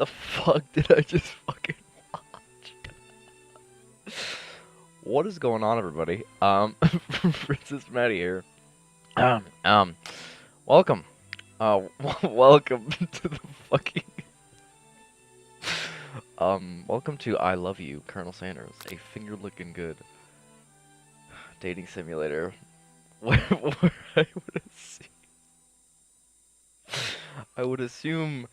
the fuck did I just fucking watch? What is going on, everybody? Princess Matty here. Um, um, welcome. Welcome to the fucking. Welcome to I Love You, Colonel Sanders, a finger-looking good dating simulator where I would assume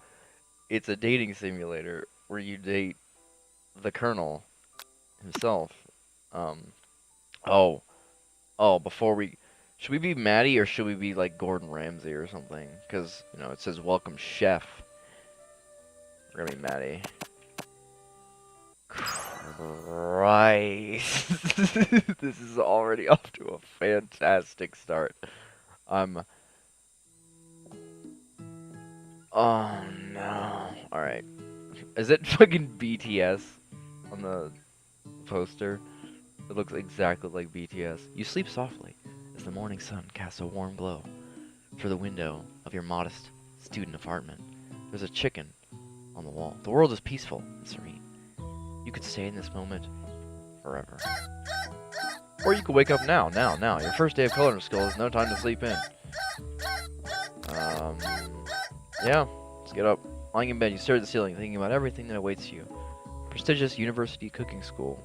it's a dating simulator where you date the Colonel himself. Um, oh, before we, should we be Matty or should we be like Gordon Ramsay or something? Because, you know, it says welcome chef. We're gonna be Matty. Christ. This is already off to a fantastic start. Oh no. Alright. Is it fucking BTS on the poster? It looks exactly like BTS. You sleep softly as the morning sun casts a warm glow through the window of your modest student apartment. There's a chicken on the wall. The world is peaceful and serene. You could stay in this moment forever. Or you could wake up now. Your first day of coloring school is no time to sleep in. Yeah, let's get up. Lying in bed, you stare at the ceiling, thinking about everything that awaits you. Prestigious university cooking school.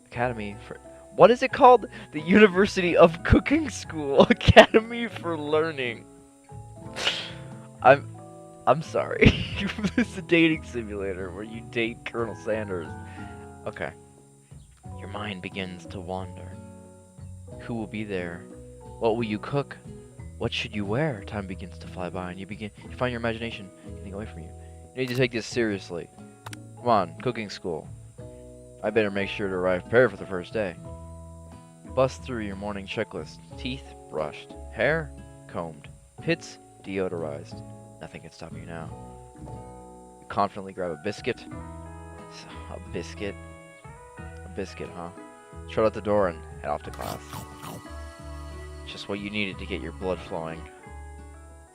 Academy for... What is it called? The University of Cooking School. Academy for Learning. I'm sorry. This is a dating simulator where you date Colonel Sanders. Okay. Your mind begins to wander. Who will be there? What will you cook? What should you wear? Time begins to fly by and you find your imagination getting away from you. You need to take this seriously. Come on, cooking school. I better make sure to arrive prepared for the first day. Bust through your morning checklist. Teeth brushed. Hair combed. Pits deodorized. Nothing can stop you now. You confidently grab a biscuit. A biscuit? A biscuit, huh? Trot out the door and head off to class. Just what you needed to get your blood flowing.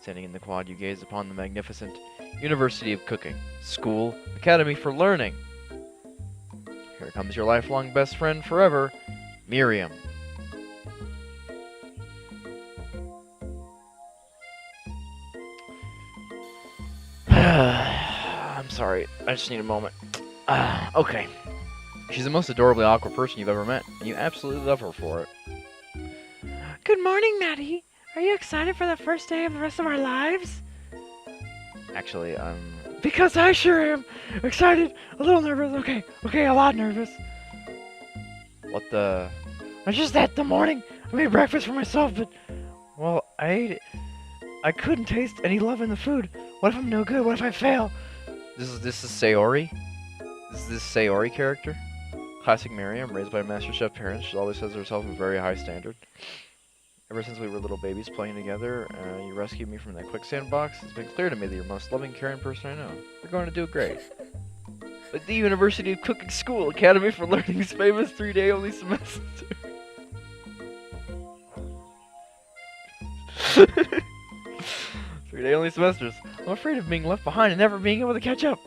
Standing in the quad, you gaze upon the magnificent University of Cooking. School, Academy for Learning. Here comes your lifelong best friend forever, Miriam. I'm sorry, I just need a moment. Okay. She's the most adorably awkward person you've ever met, and you absolutely love her for it. Good morning, Matty. Are you excited for the first day of the rest of our lives? Actually, Because I sure am. Excited, a little nervous. Okay, a lot nervous. What the... It's just that the morning I made breakfast for myself, but, well, I ate it. I couldn't taste any love in the food. What if I'm no good? What if I fail? This is Sayori? Is this Sayori character? Classic Miriam, raised by MasterChef parents, she always sets herself a very high standard. Ever since we were little babies playing together, you rescued me from that quicksand box. It's been clear to me that you're the most loving, caring person I know. You're going to do great. But the University of Cooking School, Academy for Learning's famous 3-day only semester. 3-day only semesters. I'm afraid of being left behind and never being able to catch up.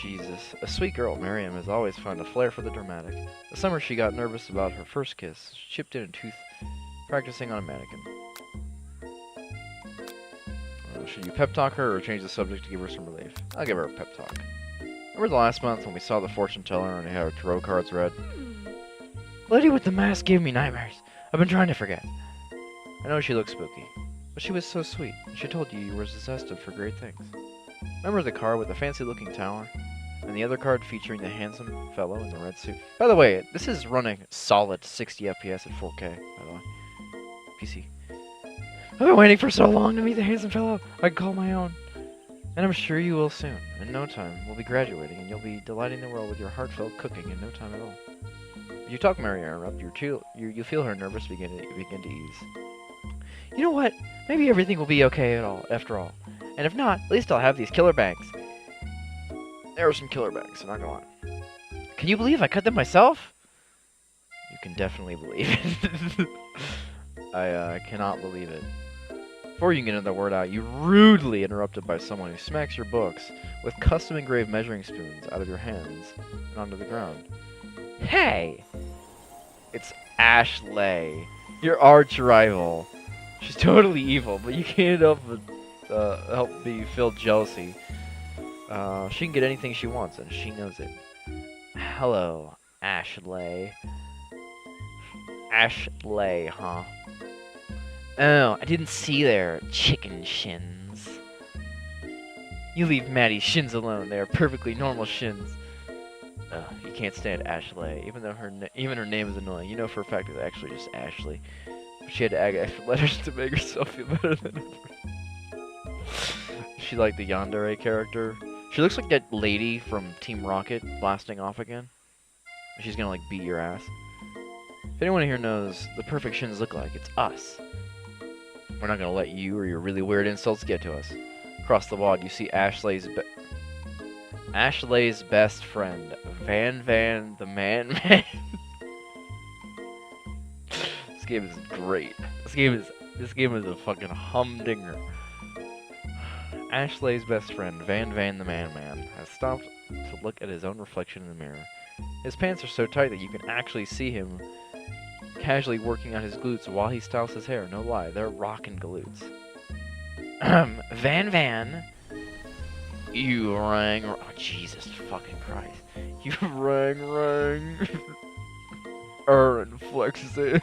Jesus. A sweet girl, Miriam has always found a flair for the dramatic. The summer she got nervous about her first kiss. She chipped in a tooth, practicing on a mannequin. Should you pep talk her or change the subject to give her some relief? I'll give her a pep talk. Remember the last month when we saw the fortune teller and had our tarot cards read? Lady with the mask gave me nightmares. I've been trying to forget. I know she looked spooky, but she was so sweet. She told you were destined for great things. Remember the card with the fancy-looking tower? And the other card featuring the handsome fellow in the red suit? By the way, this is running solid 60 FPS at 4K, by the way. PC. I've been waiting for so long to meet the handsome fellow I call my own. And I'm sure you will soon. In no time, we'll be graduating, and you'll be delighting the world with your heartfelt cooking in no time at all. If you talk Miriam up, you feel her nervous begin to ease. You know what? Maybe everything will be okay after all. And if not, at least I'll have these killer bangs. There are some killer bangs, I'm not gonna lie. Can you believe I cut them myself? You can definitely believe it. I cannot believe it. Before you can get another word out, you're rudely interrupted by someone who smacks your books with custom-engraved measuring spoons out of your hands and onto the ground. Hey! It's Ashley, your arch rival. She's totally evil, but you can't help be filled jealousy. She can get anything she wants, and she knows it. Hello, Ashley. Ashley, huh? Oh, I didn't see their chicken shins. You leave Matty's shins alone. They are perfectly normal shins. You can't stand Ashley, even though her name is annoying. You know for a fact it's actually just Ashley. But she had to add extra letters to make herself feel better than ever. She like the Yandere character. She looks like that lady from Team Rocket blasting off again. She's gonna like beat your ass. If anyone here knows the perfect shins look like, it's us. We're not gonna let you or your really weird insults get to us. Across the wad, you see Ashley's best friend, Van the Man Man. This game is great. This game is a fucking humdinger. Ashley's best friend, Van the Man Man, has stopped to look at his own reflection in the mirror. His pants are so tight that you can actually see him casually working on his glutes while he styles his hair. No lie, they're rockin' glutes. Van, you rang. Oh, Jesus fucking Christ. You rang. And flexing.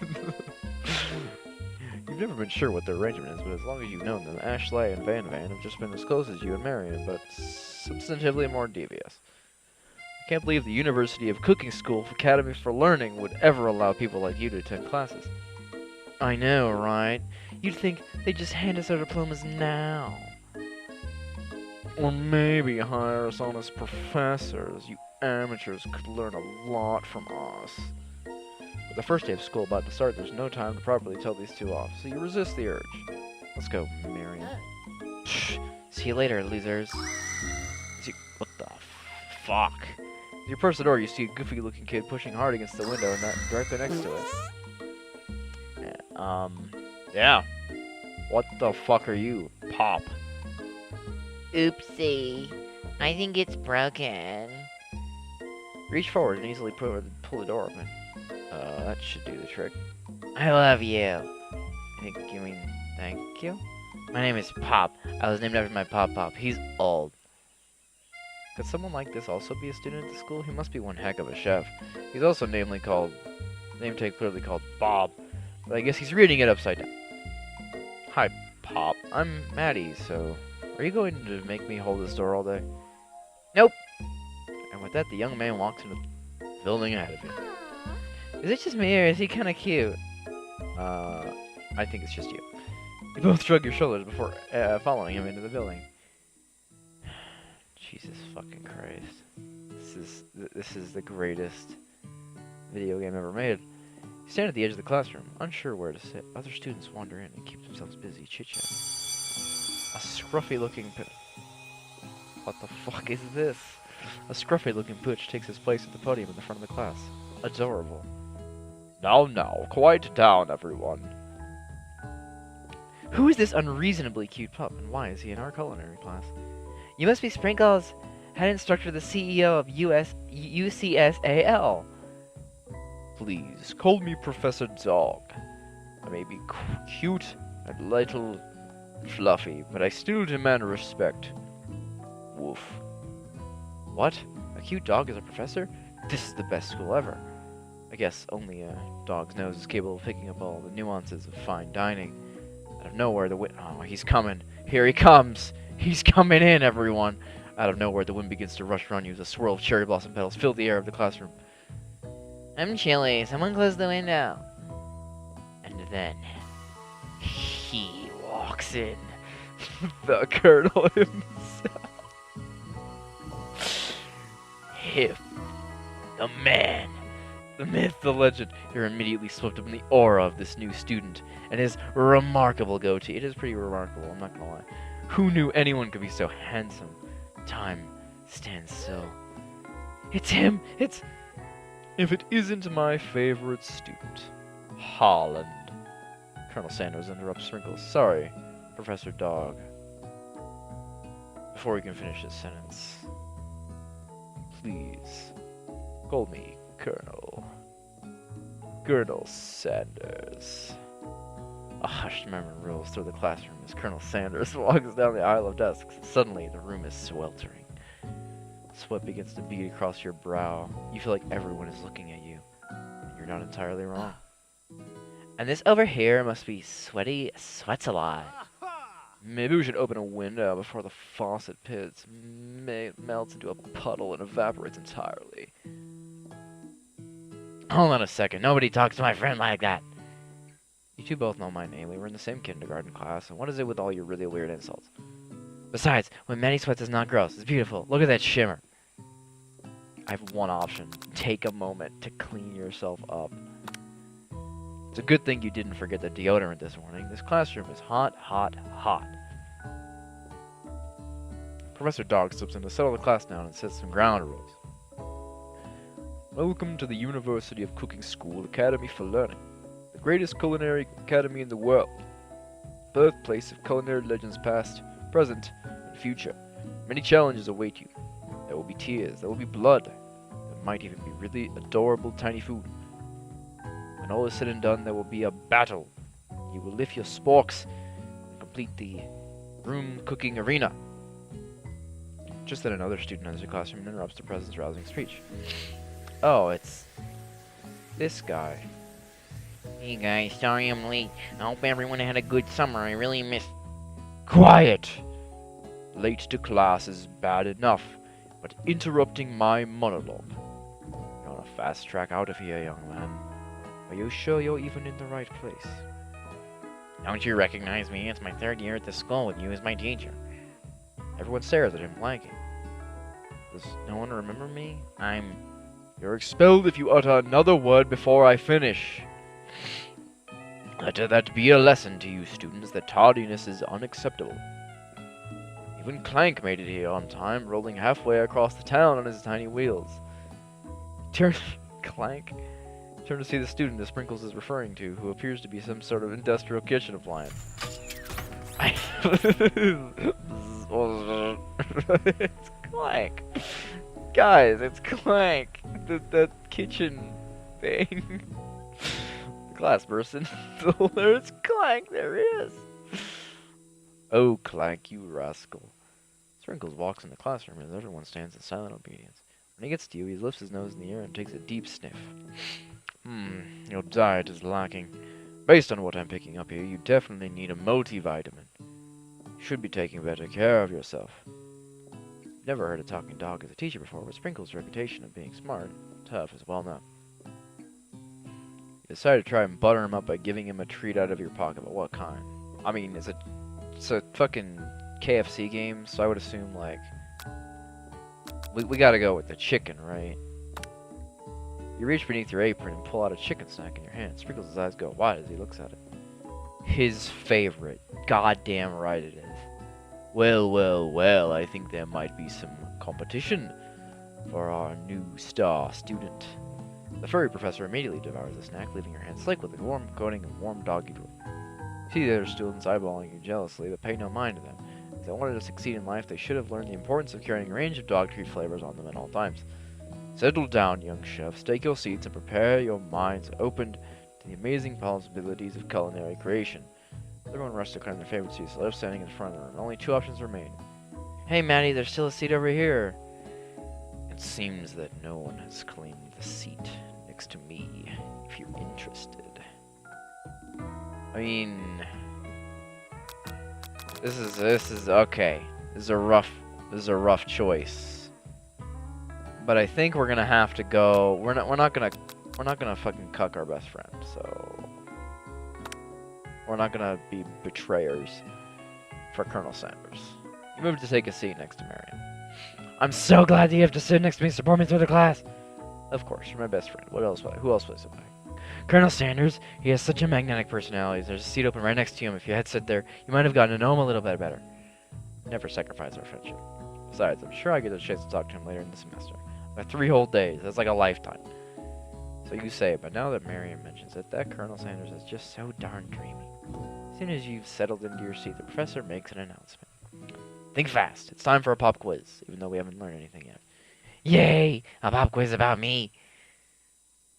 You've never been sure what their arrangement is, but as long as you've known them, Ashley and Van have just been as close as you and Marion, but substantively more devious. I can't believe the University of Cooking School Academy for Learning would ever allow people like you to attend classes. I know, right? You'd think they'd just hand us our diplomas now. Or maybe hire us on as professors. You amateurs could learn a lot from us. With the first day of school about to start, there's no time to properly tell these two off, so you resist the urge. Let's go, Marion. Psh, see you later, losers. What the fuck? As you approach the door, you see a goofy-looking kid pushing hard against the window and directly next to it. Yeah. What the fuck are you, Pop? Oopsie. I think it's broken. Reach forward and easily pull the door open. That should do the trick. I love you. I think you mean thank you? My name is Pop. I was named after my Pop. He's old. Could someone like this also be a student at the school? He must be one heck of a chef. He's also name tag clearly called Bob, but I guess he's reading it upside down. Hi, Pop. I'm Matty, so are you going to make me hold this door all day? Nope. And with that, the young man walks into the building ahead of you. Is it just me or is he kind of cute? I think it's just you. You both shrug your shoulders before following him into the building. Jesus fucking Christ. This is the greatest video game ever made. You stand at the edge of the classroom, unsure where to sit. Other students wander in and keep themselves busy chit-chatting. A scruffy-looking What the fuck is this? A scruffy-looking pooch takes his place at the podium in the front of the class. Adorable. Now, quiet down, everyone. Who is this unreasonably cute pup, and why is he in our culinary class? You must be Sprinkles, head instructor, the CEO of UCSAL. Please, call me Professor Dog. I may be cute and little fluffy, but I still demand respect. Woof. What? A cute dog is a professor? This is the best school ever. I guess only a dog's nose is capable of picking up all the nuances of fine dining. Out of nowhere, oh, he's coming. Here he comes. He's coming in, everyone. Out of nowhere, the wind begins to rush around you as a swirl of cherry blossom petals fill the air of the classroom. I'm chilly. Someone close the window. And then he walks in. The Colonel himself. Him. The man. The myth, the legend. You're immediately swept up in the aura of this new student and his remarkable goatee. It is pretty remarkable, I'm not gonna lie. Who knew anyone could be so handsome? Time stands still. It's him! If it isn't my favorite student, Holland. Colonel Sanders interrupts Sprinkles. Sorry, Professor Dog. Before he can finish his sentence, please call me Colonel. Colonel Sanders. A hushed murmur rolls through the classroom as Colonel Sanders walks down the aisle of desks. Suddenly, the room is sweltering. Sweat begins to bead across your brow. You feel like everyone is looking at you. And you're not entirely wrong. And this over here must be sweaty sweats a lot. Maybe we should open a window before the faucet pits melts into a puddle and evaporates entirely. Hold on a second. Nobody talks to my friend like that. You two both know my name. We were in the same kindergarten class, and what is it with all your really weird insults? Besides, when Matty sweats, it's not gross. It's beautiful. Look at that shimmer. I have one option. Take a moment to clean yourself up. It's a good thing you didn't forget the deodorant this morning. This classroom is hot, hot, hot. Professor Dog slips in to settle the class down and sets some ground rules. Welcome to the University of Cooking School Academy for Learning, the greatest culinary academy in the world. Birthplace of culinary legends past, present, and future. Many challenges await you. There will be tears, there will be blood. There might even be really adorable tiny food. When all is said and done, there will be a battle. You will lift your sporks and complete the room cooking arena. Just then another student enters the classroom and interrupts the president's rousing speech. Oh, it's this guy. Hey guys, sorry I'm late. I hope everyone had a good summer. I really missed... Quiet! Late to class is bad enough, but interrupting my monologue. You're on a fast track out of here, young man. Are you sure you're even in the right place? Don't you recognize me? It's my third year at this school with you as my teacher. Everyone stares at him blankly. Does no one remember me? You're expelled if you utter another word before I finish. Let that be a lesson to you students that tardiness is unacceptable. Even Clank made it here on time, rolling halfway across the town on his tiny wheels. Clank turned to see the student that Sprinkles is referring to, who appears to be some sort of industrial kitchen appliance. It's Clank. Guys, it's Clank. The kitchen thing. The glass person. There's Clank. There he is. Oh, Clank, you rascal. Sprinkles walks in the classroom as everyone stands in silent obedience. When he gets to you, he lifts his nose in the air and takes a deep sniff. Your diet is lacking. Based on what I'm picking up here, you definitely need a multivitamin. You should be taking better care of yourself. Never heard a talking dog as a teacher before, but Sprinkles' reputation of being smart and tough is well known. You decide to try and butter him up by giving him a treat out of your pocket, but what kind? I mean, it's a fucking KFC game, so I would assume, like, we gotta go with the chicken, right? You reach beneath your apron and pull out a chicken snack in your hand. Sprinkles' eyes go wide as he looks at it. His favorite. Goddamn right it is. Well, well, well, I think there might be some competition for our new star student. The furry professor immediately devours the snack, leaving your hand slick with a warm coating of warm doggy drool. You see the other students eyeballing you jealously, but pay no mind to them. If they wanted to succeed in life, they should have learned the importance of carrying a range of dog treat flavors on them at all times. Settle down, young chefs, take your seats, and prepare your minds opened to the amazing possibilities of culinary creation. Everyone rushed to claim their favorite seats, left standing in front of them, and only two options remain. Hey Matty, there's still a seat over here. It seems that no one has claimed the seat next to me, if you're interested. I mean, this is okay. This is a rough choice. But I think we're gonna have to go. We're not gonna fucking cuck our best friend. So we're not gonna be betrayers for Colonel Sanders. You move to take a seat next to Marion. I'm so glad that you have to sit next to me and support me through the class. Of course, you're my best friend. What else? Who else would I sit by? Colonel Sanders, he has such a magnetic personality. There's a seat open right next to him. If you had sat there, you might have gotten to know him a little bit better. Never sacrifice our friendship. Besides, I'm sure I get a chance to talk to him later in the semester. 3 whole days. That's like a lifetime. So you say, but now that Marion mentions it, that Colonel Sanders is just so darn dreamy. As soon as you've settled into your seat, the professor makes an announcement. Think fast. It's time for a pop quiz, even though we haven't learned anything yet. Yay! A pop quiz about me.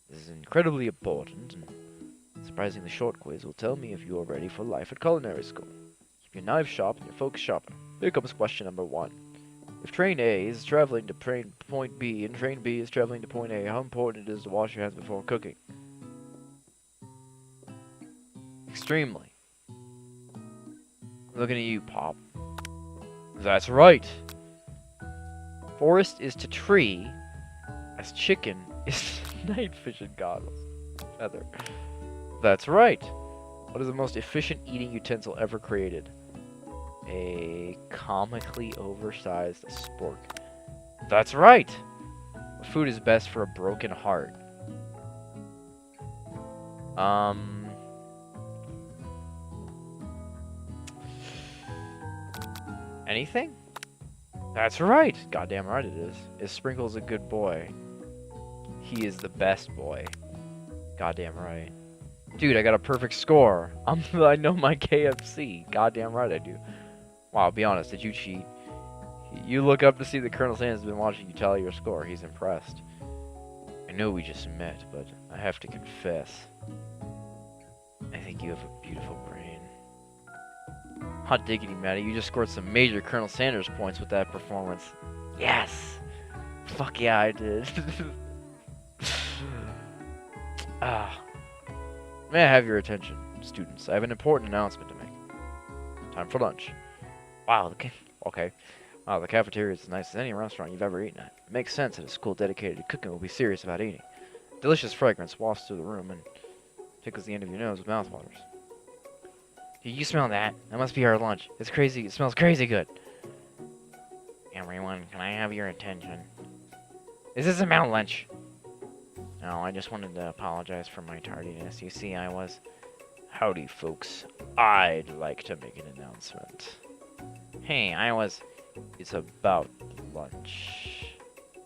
This is incredibly important, and surprisingly short quiz will tell me if you are ready for life at culinary school. Keep your knife sharp and your focus sharp. Here comes question number 1. If train A is traveling to point B and train B is traveling to point A, how important it is to wash your hands before cooking? Extremely. Looking at you, Pop. That's right. Forest is to tree, as chicken is night vision goggles. Feather. That's right. What is the most efficient eating utensil ever created? A comically oversized spork. That's right. What food is best for a broken heart? Anything? That's right. Goddamn right it is. Is Sprinkles a good boy? He is the best boy. Goddamn right. Dude, I got a perfect score. I know my KFC. Goddamn right I do. Wow, be honest, did you cheat? You look up to see that Colonel Sanders has been watching you tally your score. He's impressed. I know we just met, but I have to confess. I think you have a beautiful brain. Hot diggity, Matty. You just scored some major Colonel Sanders points with that performance. Yes! Fuck yeah, I did. May I have your attention, students? I have an important announcement to make. Time for lunch. Wow, okay. Wow, the cafeteria is as nice as any restaurant you've ever eaten at. It makes sense that a school dedicated to cooking will be serious about eating. Delicious fragrance wafts through the room and tickles the end of your nose with mouthwaters. Do you smell that? That must be our lunch. It's crazy. It smells crazy good. Everyone, can I have your attention? Is this about lunch? No, I just wanted to apologize for my tardiness. You see, I was... Howdy, folks. I'd like to make an announcement. Hey, I was... It's about lunch.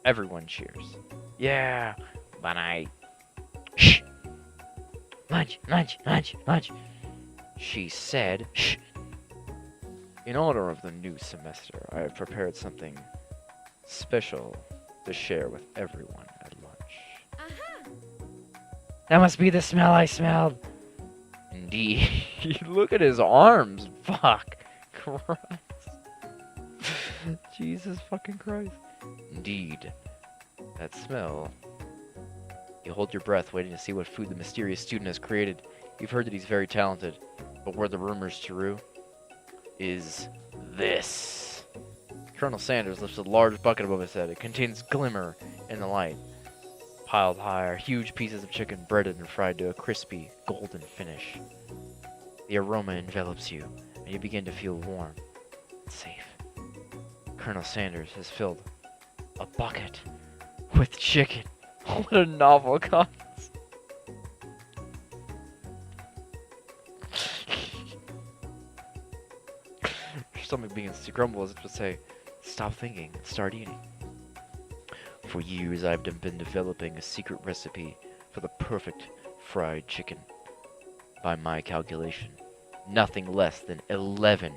Everyone cheers. Yeah, But I... shh. Lunch, lunch, lunch, lunch. She said, shh. In honor of the new semester, I have prepared something special to share with everyone at lunch. That must be the smell I smelled. Indeed. Look at his arms. Fuck. Christ. Jesus fucking Christ. Indeed. That smell. You hold your breath, waiting to see what food the mysterious student has created. You've heard that he's very talented, but were the rumors true? Is this. Colonel Sanders lifts a large bucket above his head. It contains glimmer in the light. Piled high are huge pieces of chicken breaded and fried to a crispy, golden finish. The aroma envelops you, and you begin to feel warm and safe. Colonel Sanders has filled a bucket with chicken. What a novel concept. Your stomach begins to grumble as if to say, stop thinking and start eating. For years I've been developing a secret recipe for the perfect fried chicken. By my calculation, nothing less than 11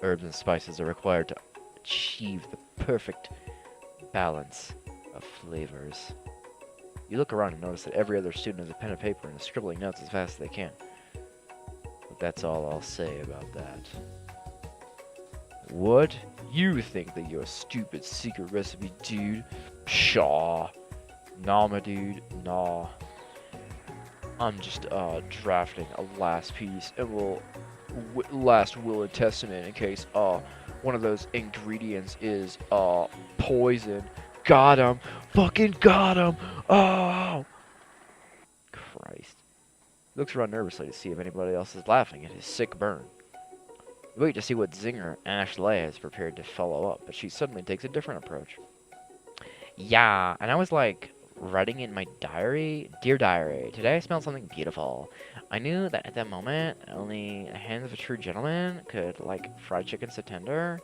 herbs and spices are required to achieve the perfect balance of flavors. You look around and notice that every other student has a pen and paper and is scribbling notes as fast as they can. But that's all I'll say about that. What? You think that you're a stupid secret recipe, dude? Pshaw. Nah, my dude. Nah. I'm just, drafting a last piece, and last will and testament in case, one of those ingredients is, poison. Got him. Fucking got him. Oh. Christ. He looks around nervously to see if anybody else is laughing at his sick burn. You wait to see what zinger Ashley has prepared to follow up, but she suddenly takes a different approach. Yeah, and I was like, writing in my diary, Dear Diary, today I smelled something beautiful. I knew that at that moment, only the hands of a true gentleman could, like, fried chicken so tender.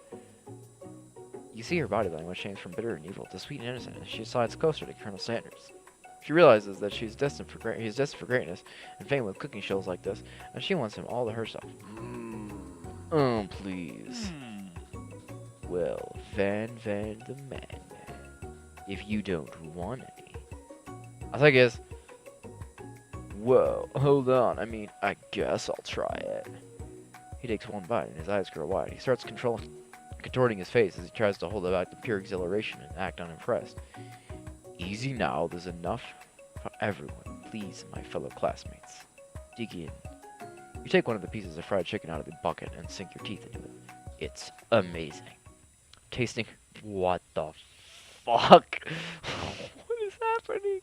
You see her body language change from bitter and evil to sweet and innocent as she slides closer to Colonel Sanders. She realizes that he's destined for greatness and fame with cooking shows like this, and she wants him all to herself. Please. Well, Van the Madman, if you don't want any. I think it's... Whoa, hold on. I mean, I guess I'll try it. He takes one bite and his eyes grow wide. He starts contorting his face as he tries to hold back the pure exhilaration and act unimpressed. Easy now, there's enough for everyone. Please, my fellow classmates. Dig in. You take one of the pieces of fried chicken out of the bucket and sink your teeth into it. It's amazing. Tasting... What the fuck? What is happening?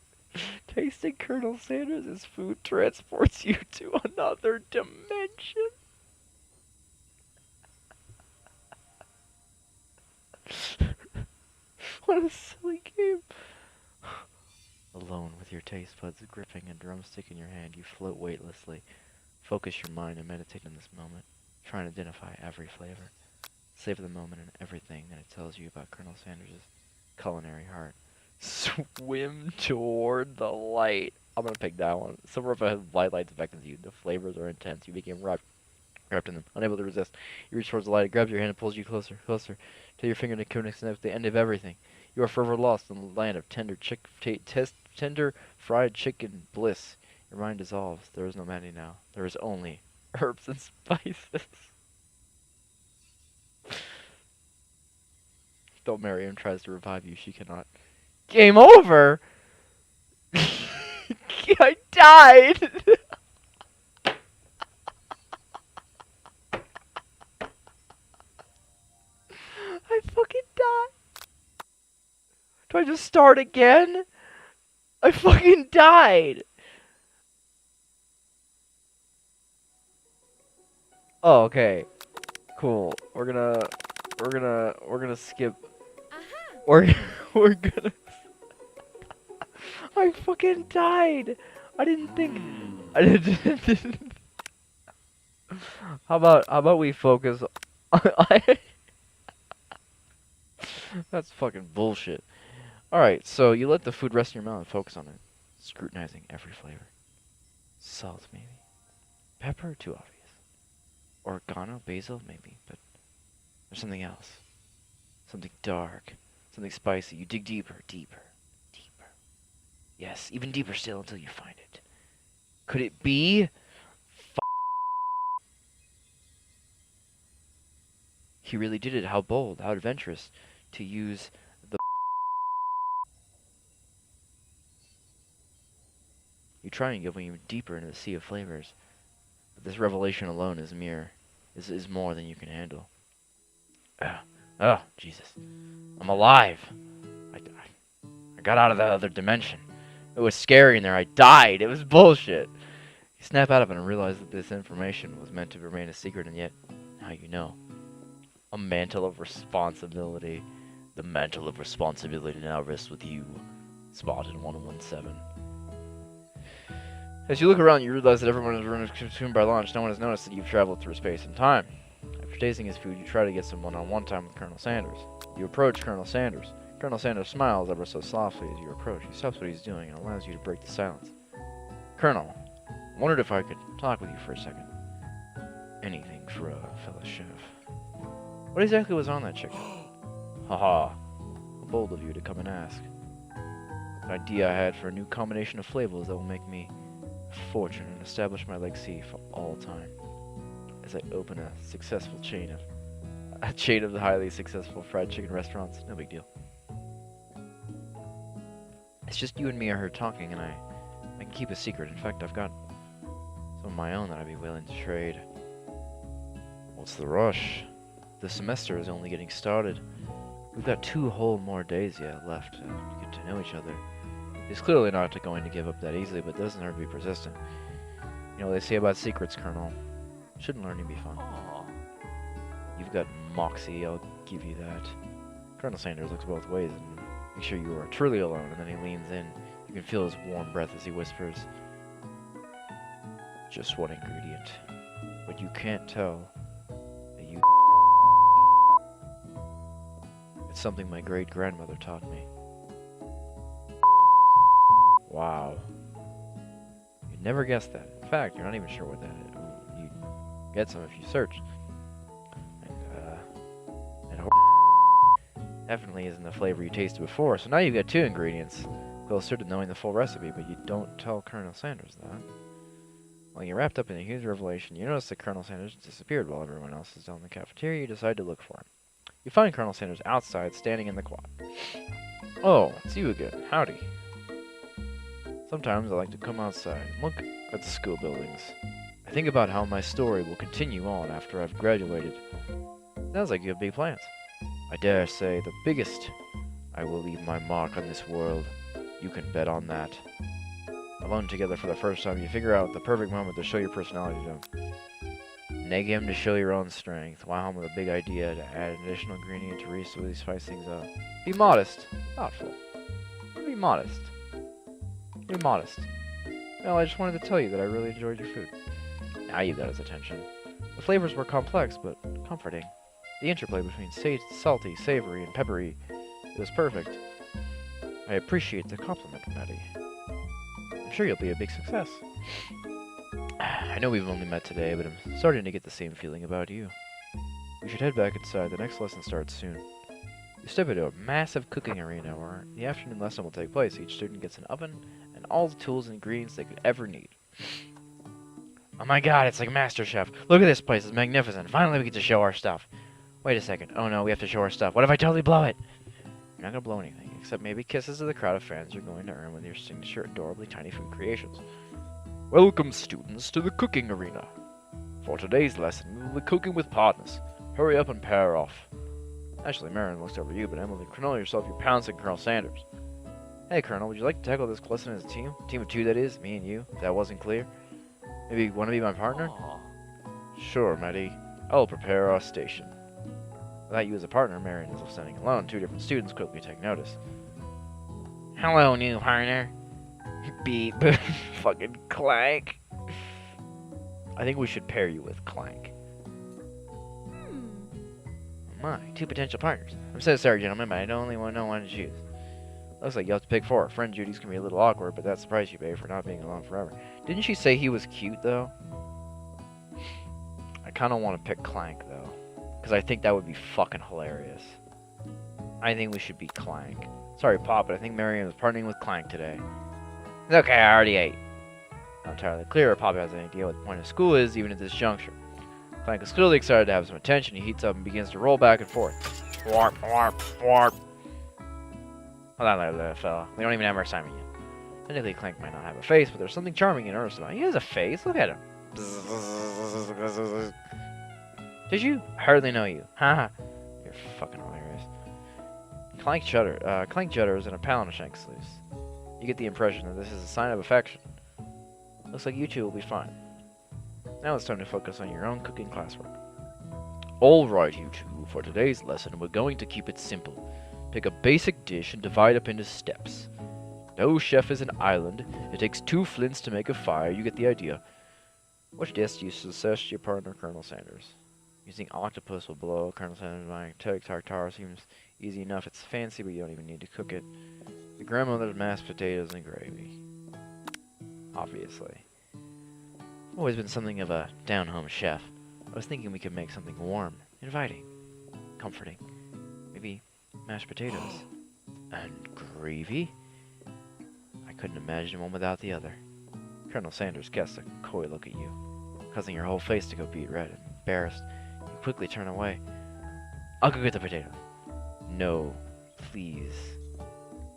Tasting Colonel Sanders' food transports you to another dimension. What a silly game. Alone with your taste buds gripping a drumstick in your hand, you float weightlessly. Focus your mind and meditate in this moment. Try and identify every flavor. Savor the moment and everything that it tells you about Colonel Sanders' culinary heart. Swim toward the light. I'm gonna pick that one. Somewhere if a light lights beckons you, the flavors are intense. You become wrapped in them, unable to resist. You reach towards the light, it grabs your hand and pulls you closer, till your fingertip connects at the end of everything. You are forever lost in the land of tender fried chicken bliss. Your mind dissolves. There is no Matty now. There is only herbs and spices. Though Miriam tries to revive you, she cannot. Game over! I died! I fucking died! Do I just start again? I fucking died! Oh, okay. Cool. We're gonna skip. We're gonna. I fucking died. I didn't think. I didn't. How about we focus? That's fucking bullshit. Alright, so you let the food rest in your mouth and focus on it, scrutinizing every flavor. Salt, maybe. Pepper, too obvious. Oregano, basil, maybe, but there's something else. Something dark, something spicy. You dig deeper, deeper, deeper. Yes, even deeper still until you find it. Could it be? He really did it. How bold, how adventurous to use the... You try and go even deeper into the sea of flavors. But this revelation alone is more than you can handle. Oh, Jesus. I'm alive. I got out of that other dimension. It was scary in there. I died. It was bullshit. You snap out of it and realize that this information was meant to remain a secret, and yet, now you know. A mantle of responsibility. The mantle of responsibility now rests with you. Spotted 117. As you look around, you realize that everyone is consumed by lunch. No one has noticed that you've traveled through space and time. After tasting his food, you try to get some one-on-one time with Colonel Sanders. You approach Colonel Sanders. Colonel Sanders smiles ever so softly as you approach. He stops what he's doing and allows you to break the silence. Colonel, wondered if I could talk with you for a second. Anything for a fellow chef. What exactly was on that chicken? Haha. How bold of you to come and ask. An idea I had for a new combination of flavors that will make me a fortune and establish my legacy for all time. As I open a chain of the highly successful fried chicken restaurants. No big deal. It's just you and me, I heard talking, and I can keep a secret. In fact, I've got some of my own that I'd be willing to trade. What's the rush? The semester is only getting started. We've got 2 whole more days yet left to get to know each other. He's clearly not going to give up that easily, but doesn't hurt to be persistent. You know what they say about secrets, Colonel. Shouldn't learning be fun. You've got moxie, I'll give you that. Colonel Sanders looks both ways and makes sure you are truly alone, and then he leans in. You can feel his warm breath as he whispers, just one ingredient. But you can't tell that you... It's something my great-grandmother taught me. Wow. You'd never guess that. In fact, you're not even sure what that is. You get some if you search. And definitely isn't the flavor you tasted before, so now you've got 2 ingredients closer to knowing the full recipe, but you don't tell Colonel Sanders that. While you're wrapped up in a huge revelation, you notice that Colonel Sanders disappeared while everyone else is down in the cafeteria. You decide to look for him. You find Colonel Sanders outside, standing in the quad. Oh, it's you again. Howdy. Sometimes I like to come outside and look at the school buildings. I think about how my story will continue on after I've graduated. Sounds like you have big plans. I dare say the biggest. I will leave my mark on this world. You can bet on that. Alone together for the first time, you figure out the perfect moment to show your personality to him. Nag him to show your own strength. Wow him with a big idea to add an additional ingredient to really spice things up. Be modest. Thoughtful. Be modest. Be modest. Well, I just wanted to tell you that I really enjoyed your food. Now you got his attention. The flavors were complex, but comforting. The interplay between salty, savory, and peppery, it was perfect. I appreciate the compliment, Matty. I'm sure you'll be a big success. I know we've only met today, but I'm starting to get the same feeling about you. We should head back inside. The next lesson starts soon. You step into a massive cooking arena where the afternoon lesson will take place. Each student gets an oven and all the tools and ingredients they could ever need. Oh my god, it's like MasterChef. Look at this place, it's magnificent. Finally we get to show our stuff. Wait a second. Oh no, we have to show our stuff. What if I totally blow it? You're not gonna blow anything, except maybe kisses of the crowd of fans you're going to earn with your signature adorably tiny food creations. Welcome, students, to the cooking arena. For today's lesson, we will be cooking with partners. Hurry up and pair off. Actually, Marion looks over you, but Emily, Colonel yourself, you're pouncing Colonel Sanders. Hey, Colonel, would you like to tackle this lesson as a team? A team of 2, that is, me and you, if that wasn't clear. Maybe you want to be my partner? Aw. Sure, Matty. I'll prepare our station. Without you as a partner, Marion is standing alone. 2 different students quickly take notice. Hello, new partner. Beep. Fucking Clank. I think we should pair you with Clank. My, 2 potential partners. I'm so sorry, gentlemen, but I don't only know one to choose. Looks like you have to pick 4. Friend Judy's gonna be a little awkward, but that's the price you pay for not being alone forever. Didn't she say he was cute, though? I kind of want to pick Clank, though. Because I think that would be fucking hilarious. I think we should be Clank. Sorry, Pop, but I think Marion was partnering with Clank today. It's okay, I already ate. Not entirely clear if Pop has any idea what the point of school is, even at this juncture. Clank is clearly excited to have some attention. He heats up and begins to roll back and forth. Warp, warp, warp. Hold on there, little fella. We don't even have our assignment yet. Technically, Clank might not have a face, but there's something charming and earnest about him. He has a face. Look at him. Did you? I hardly know you. Haha. You're fucking hilarious. Clank judders and a pound of shank sleeves. You get the impression that this is a sign of affection. Looks like you 2 will be fine. Now it's time to focus on your own cooking classwork. Alright, you 2, for today's lesson, we're going to keep it simple. Pick a basic dish and divide up into steps. No chef is an island. It takes 2 flints to make a fire. You get the idea. Which dish do you suggest your partner, Colonel Sanders? Using octopus will blow. Colonel Sanders buying tartare seems easy enough. It's fancy, but you don't even need to cook it. Your grandmother's mashed potatoes and gravy. Obviously. I've always been something of a down-home chef. I was thinking we could make something warm, inviting, comforting. Maybe mashed potatoes. And gravy? I couldn't imagine one without the other. Colonel Sanders casts a coy look at you, causing your whole face to go beet red and embarrassed. You quickly turn away. I'll go get the potato. No, please.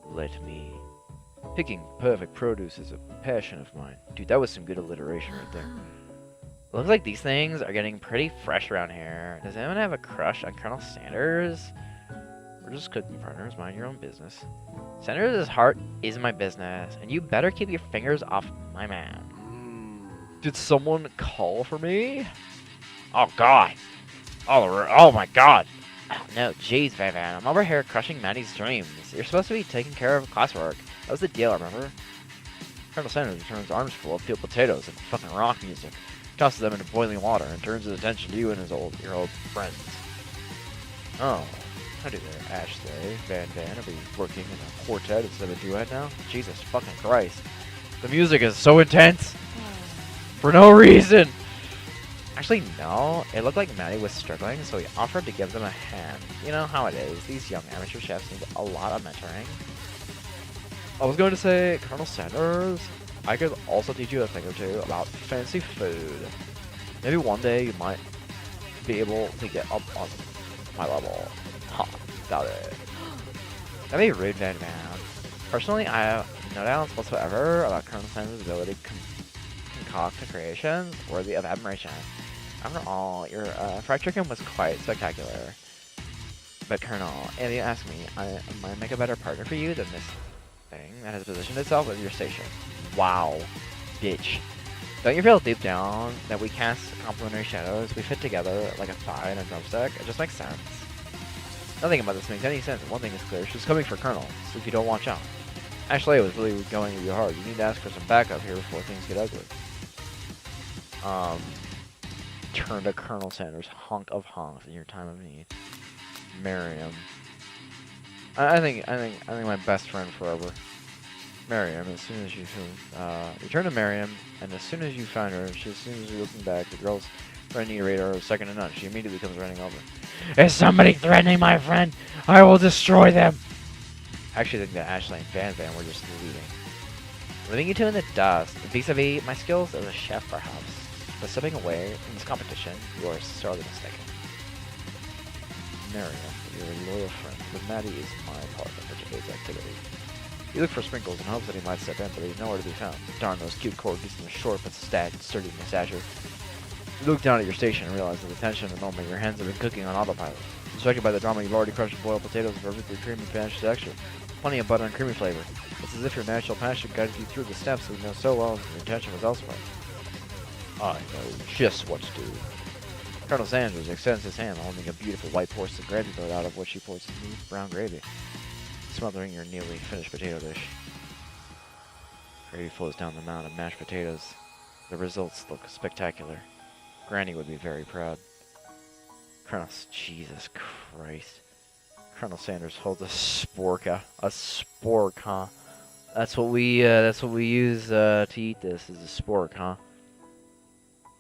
Let me. Picking perfect produce is a passion of mine. Dude, that was some good alliteration right there. Looks like these things are getting pretty fresh around here. Does anyone have a crush on Colonel Sanders? We're just cooking partners, mind your own business. Sanders' heart is my business, and you better keep your fingers off my man. Did someone call for me? Oh god. Oh my god. Oh no, jeez, Van. I'm over here crushing Matty's dreams. You're supposed to be taking care of classwork. That was the deal, remember? Colonel Sanders returns arms full of peeled potatoes and fucking rock music, tosses them into boiling water, and turns his attention to you and your old friends. Oh, How do there, Ashley, Van Van? Are we working in a quartet instead of a duet now? Jesus fucking Christ. The music is so intense for no reason. Actually, no. It looked like Matty was struggling, so he offered to give them a hand. You know how it is. These young amateur chefs need a lot of mentoring. I was going to say, Colonel Sanders, I could also teach you a thing or two about fancy food. Maybe one day you might be able to get up on my level. Ha, got it. That'd be rude, Van Van. Personally, I have no doubts whatsoever about Colonel Sanders' ability to concoct creations worthy of admiration. After all, your fried chicken was quite spectacular. But Colonel, if you ask me, I might make a better partner for you than this thing that has positioned itself at your station. Wow, bitch. Don't you feel deep down that we cast complementary shadows? We fit together like a thigh and a drumstick? It just makes sense. Nothing about this makes any sense. One thing is clear, she's coming for Colonel, so if you don't watch out. Ashley was really going with you hard. You need to ask for some backup here before things get ugly. Turn to Colonel Sanders, honk of honks in your time of need. Miriam. I think my best friend forever. Miriam, as soon as you turn to Miriam, and as soon as you find her, as soon as you're looking back, the girl's friendly radar is second to none. She immediately comes running over. Is somebody threatening my friend? I will destroy them. I actually think that Ashley and Van Van were just leaving you two in the dust. Vis-a-vis my skills as a chef, perhaps. But stepping away from this competition, you are sorely mistaken. Miriam, you're a loyal friend, but Matty is my partner for today's activity. You look for Sprinkles in hopes that he might step in, but he's nowhere to be found. Darn those cute corgis and the short but sturdy in stature. You look down at your station and realize that the tension and the moment your hands have been cooking on autopilot. Distracted by the drama, you've already crushed boiled potatoes with perfectly creamy pancake texture. Plenty of butter and creamy flavor. It's as if your natural passion guided you through the steps that you know so well and your intention was elsewhere. I know just what to do. Colonel Sanders extends his hand, holding a beautiful white porcelain gravy boat out of which he pours smooth brown gravy, smothering your nearly finished potato dish. Gravy flows down the mound of mashed potatoes. The results look spectacular. Granny would be very proud. Jesus Christ. Colonel Sanders holds a spork out. A spork, huh? That's what we use to eat this, is a spork, huh?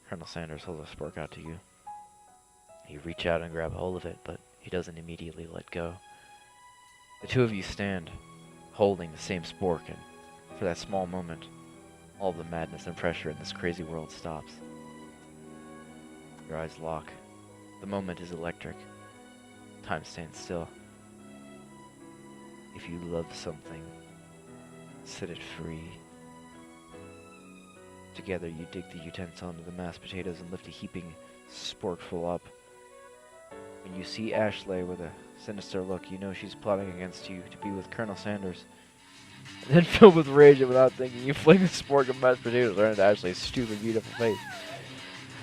Colonel Sanders holds a spork out to you. You reach out and grab hold of it, but he doesn't immediately let go. The two of you stand, holding the same spork, and for that small moment, all the madness and pressure in this crazy world stops. Your eyes lock. The moment is electric. Time stands still. If you love something, set it free. Together you dig the utensil into the mashed potatoes and lift a heaping sporkful up. When you see Ashley with a sinister look, you know she's plotting against you to be with Colonel Sanders. And then filled with rage and without thinking, you fling the spork of mashed potatoes right into Ashley's stupid, beautiful face.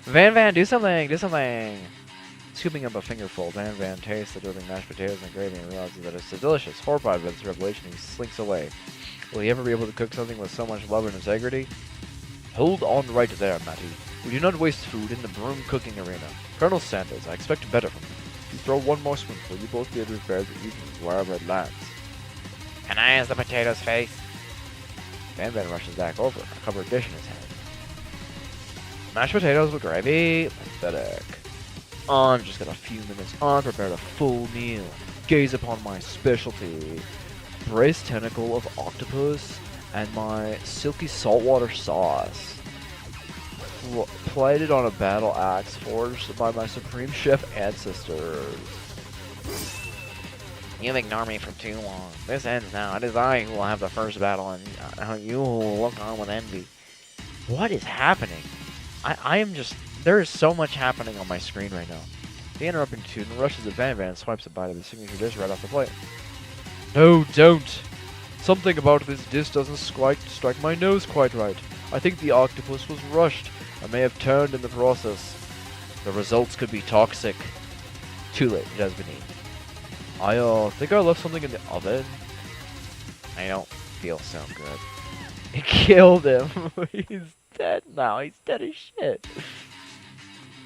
Van Van, do something! Do something! Scooping up a fingerful, Van Van tastes the dripping mashed potatoes and gravy and realizes that it's delicious. Horrified by this revelation, he slinks away. Will he ever be able to cook something with so much love and integrity? Hold on right there, Matty. We do not waste food in the broom cooking arena. Colonel Sanders, I expect better from you. If you throw one more spoonful, you both be able to prepare the evening wherever it lands. Can I ask the potato's face? Van Van rushes back over, a covered dish in his hand. Mashed potatoes with gravy? Pathetic. I've just got a few minutes. I've prepared a full meal. Gaze upon my specialty. Braised tentacle of octopus and my silky saltwater sauce. Plated on a battle axe forged by my supreme chef ancestors. You've ignored me for too long. This ends now. It is I who will have the first battle, and you will look on with envy. What is happening? I am just... There is so much happening on my screen right now. The interrupting student rushes at Van Van and swipes a bite of his signature dish right off the plate. No, don't. Something about this dish doesn't quite strike my nose quite right. I think the octopus was rushed and may have turned in the process. The results could be toxic. Too late, it has been eaten. I think I left something in the oven. I don't feel so good. It killed him. He's dead now. He's dead as shit.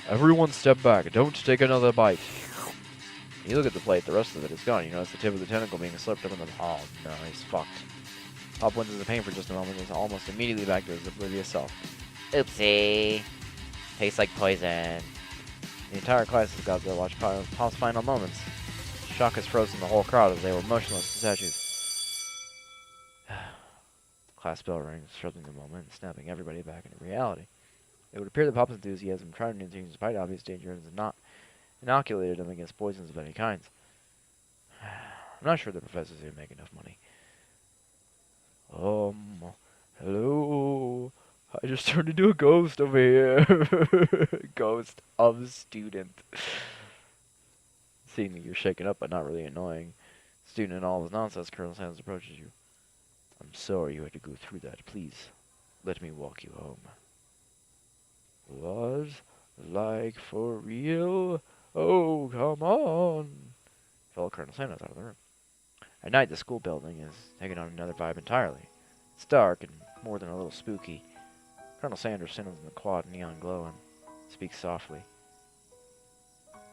Everyone step back. Don't take another bite. You look at the plate, the rest of it is gone. You notice the tip of the tentacle being slipped up in the... Oh, no, he's fucked. Pop wins the pain for just a moment and is almost immediately back to his oblivious self. Oopsie. Tastes like poison. The entire class has got to watch Pop's final moments. Shock has frozen the whole crowd as they were motionless as statues. The class bell rings, shutting the moment and snapping everybody back into reality. It would appear that Pop's enthusiasm, trying to continue despite obvious danger, has not inoculated him against poisons of any kinds. I'm not sure the professors even make enough money. Hello. I just turned into a ghost over here. Ghost of student. Seeing that you're shaken up but not really annoying. Student and all his nonsense, Colonel Sanders approaches you. I'm sorry you had to go through that. Please, let me walk you home. What? Like for real? Oh, come on. Fellow Colonel Sanders out of the room. At night, the school building is taking on another vibe entirely. It's dark and more than a little spooky. Colonel Sanders sits in the quad neon glow and speaks softly.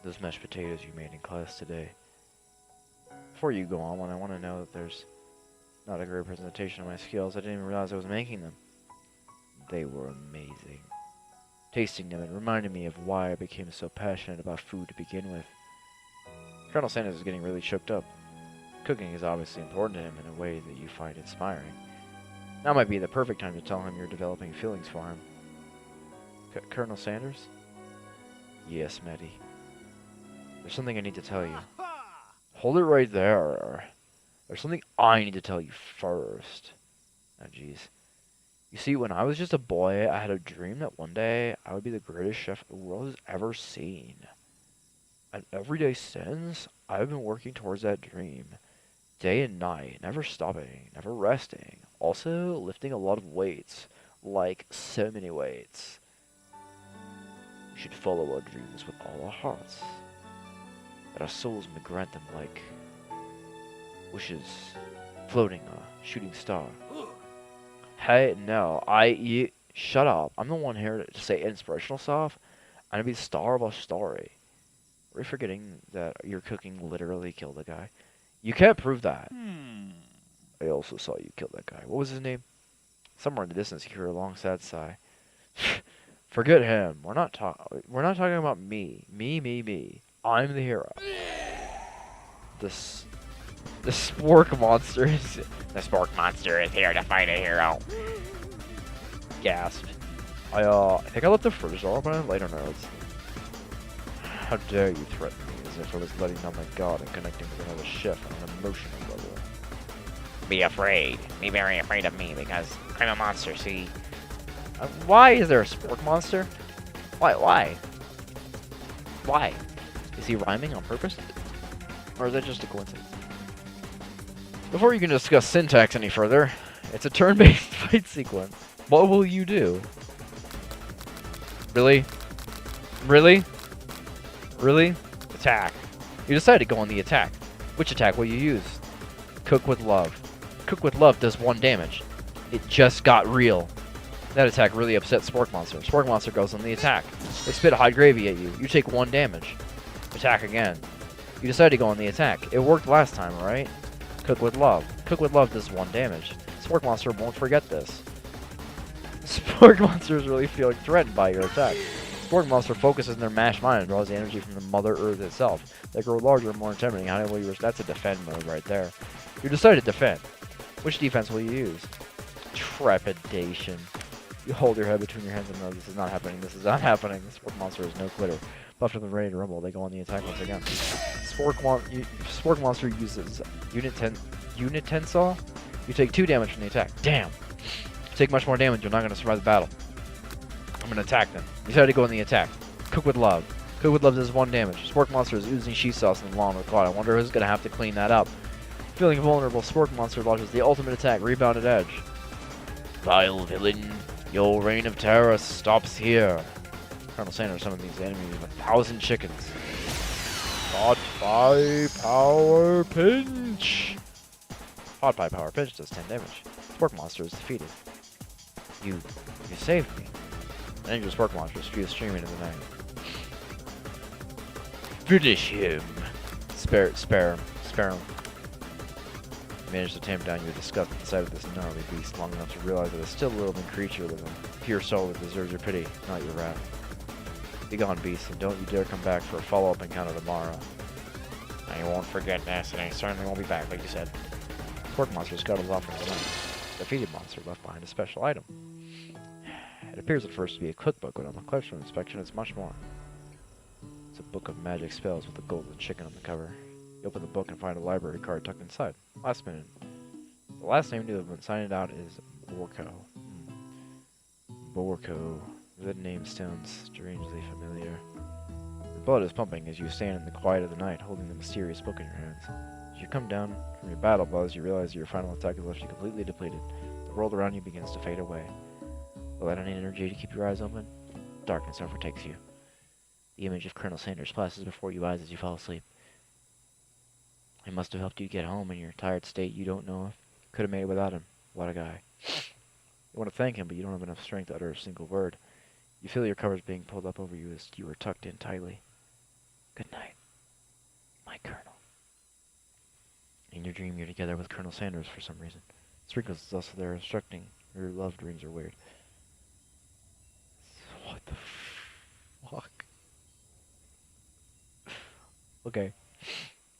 Those mashed potatoes you made in class today. Before you go on, I want to know that there's not a great presentation of my skills. I didn't even realize I was making them. They were amazing. Tasting them, it reminded me of why I became so passionate about food to begin with. Colonel Sanders is getting really choked up. Cooking is obviously important to him in a way that you find inspiring. Now might be the perfect time to tell him you're developing feelings for him. Colonel Sanders? Yes, Matty. There's something I need to tell you. Hold it right there. There's something I need to tell you first. Oh, jeez. You see, when I was just a boy, I had a dream that one day I would be the greatest chef the world has ever seen. And every day since, I've been working towards that dream. Day and night, never stopping, never resting. Also, lifting a lot of weights. Like, so many weights. We should follow our dreams with all our hearts. That our souls may grant them like wishes floating a shooting star. Hey, no, shut up. I'm the one here to say inspirational stuff. I'm gonna be the star of our story. Are you forgetting that your cooking literally killed a guy? You can't prove that. I also saw you kill that guy. What was his name? Somewhere in the distance, you hear a long, sad sigh. Forget him. We're not talking about me. Me. I'm the hero. The spork monster is... The spork monster is here to fight a hero. Gasp. I think I left the fridge door open in later notes. How dare you threaten me as if I was letting down my guard and connecting with another chef on an emotional level. Be afraid. Be very afraid of me because I'm a monster, see? Why is there a spork monster? Why? Is he rhyming on purpose? Or is that just a coincidence? Before you can discuss syntax any further, it's a turn-based fight sequence. What will you do? Really? Attack. You decide to go on the attack. Which attack will you use? Cook with love. Cook with love does 1 damage. It just got real. That attack really upset Spork Monster. Spork Monster goes on the attack. They spit hot gravy at you. You take 1 damage. Attack again. You decide to go on the attack. It worked last time, right? Cook with love. Cook with love does 1 damage. Spork Monster won't forget this. Spork Monster is really feeling threatened by your attack. Spork Monster focuses in their mashed mind and draws the energy from the Mother Earth itself. They grow larger and more intimidating. How will you That's a defend mode right there. You decide to defend. Which defense will you use? Trepidation. You hold your head between your hands and know this is not happening. This is not happening. The Spork Monster is no quitter. Buffed up and ready to rumble. They go on the attack once again. Spork Monster uses Unit Tensor. You take 2 damage from the attack. Damn. You take much more damage. You're not going to survive the battle. I'm going to attack them. You decide to go on the attack. Cook with love. Cook with love does 1 damage. Spork Monster is oozing cheese sauce in the lawn with quad. I wonder who's going to have to clean that up. Feeling vulnerable, Spork Monster launches the ultimate attack, Rebounded Edge. Vile villain, your reign of terror stops here. Colonel Sanders summoned these enemies with 1,000 chickens. Hot Pie Power Pinch! Hot Pie Power Pinch does 10 damage. Spork Monster is defeated. You saved me. An angel Spork Monster spews streaming into the night. Finish him! Spare him. You manage to tamp down your disgust at the sight of this gnarly beast long enough to realize that a still living creature with a pure soul that deserves your pity, not your wrath. Be gone, beast, and don't you dare come back for a follow-up encounter tomorrow. I won't forget this, and I certainly won't be back, like you said. Pork monster scuttles off into the night. Defeated monster left behind a special item. It appears at first to be a cookbook, but on the closer inspection it's much more. It's a book of magic spells with a golden chicken on the cover. You open the book and find a library card tucked inside. Last minute. The last name to have been signed out is Borko. Borko. The name sounds strangely familiar. Your blood is pumping as you stand in the quiet of the night, holding the mysterious book in your hands. As you come down from your battle buzz, you realize your final attack has left you completely depleted. The world around you begins to fade away. Without any energy to keep your eyes open, darkness overtakes you. The image of Colonel Sanders flashes before your eyes as you fall asleep. He must have helped you get home in your tired state. You don't know if you could have made it without him. What a guy. You want to thank him, but you don't have enough strength to utter a single word. You feel your covers being pulled up over you as you are tucked in tightly. Good night, my Colonel. In your dream, you're together with Colonel Sanders for some reason. Sprinkles is also there instructing your love dreams are weird. What the fuck? Okay.